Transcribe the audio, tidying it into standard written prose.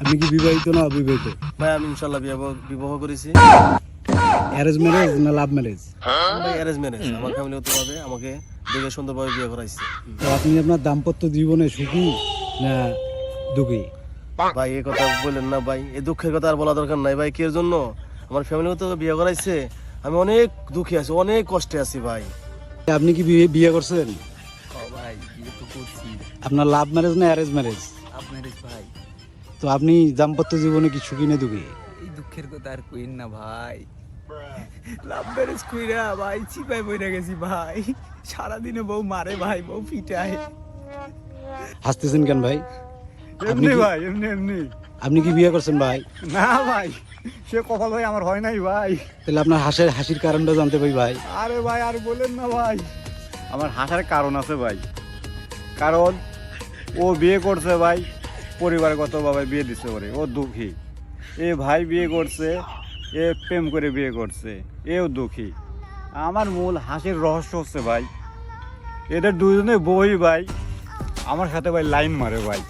আপনি কি বিবাহিত না অবিবাহিত? ভাই আমি ইনশাল্লাহ বিবাহ করেছি। অ্যারেঞ্জ ম্যারেজ না লাভ ম্যারেজ? ভাই অ্যারেঞ্জ ম্যারেজ, আমার ফ্যামিলিগত ভাবে আমাকে দেখে সুন্দরভাবে বিয়ে করাইছে। তো আপনি আপনার দাম্পত্য জীবনে সুখী না দুঃখী? ভাই এই কথা বললেন না ভাই, এই দুঃখের কথা আর বলা দরকার নাই ভাই। কির জন্য আমার ফ্যামিলিগত বিয়ে করাইছে, আমি অনেক দুঃখী আছি, অনেক কষ্টে আছি ভাই। আপনি কি বিয়ে করছেন? ভাই বিয়ে তো করছি। আপনার লাভ ম্যারেজ না অ্যারেঞ্জ ম্যারেজ? আপনার ভাই তো আপনি দাম্পত্য জীবনে কি সুখী না দুঃখী? এই দুঃখের কথা আর কইন না ভাই। লাভ ম্যারেজ কইরা ভাই চিপাই বইরা গেছি ভাই। সারাদিনে বউ মারে ভাই, বউ পিটায়। হাসতেছেন কেন ভাই? এমনি ভাই, এমনি এমনি। আপনি কি বিয়ে করছেন ভাই? না ভাই, সে কপাল ভাই আমার হয় নাই ভাই। তাহলে আপনার হাসির কারণটা জানতে পারি ভাই। আরে ভাই আর বলেন না ভাই, আমার হাসার কারণ আছে ভাই। কারণ ও বিয়ে করছে ভাই, পরিবারগতভাবে বিয়ে দিচ্ছে ওরে, ও দুঃখী। এ ভাই বিয়ে করছে, এ প্রেম করে বিয়ে করছে, এও দুঃখী। আমার মূল হাসির রহস্য হচ্ছে ভাই, এদের দুজনে বই ভাই আমার সাথে ভাই লাইন মারে ভাই।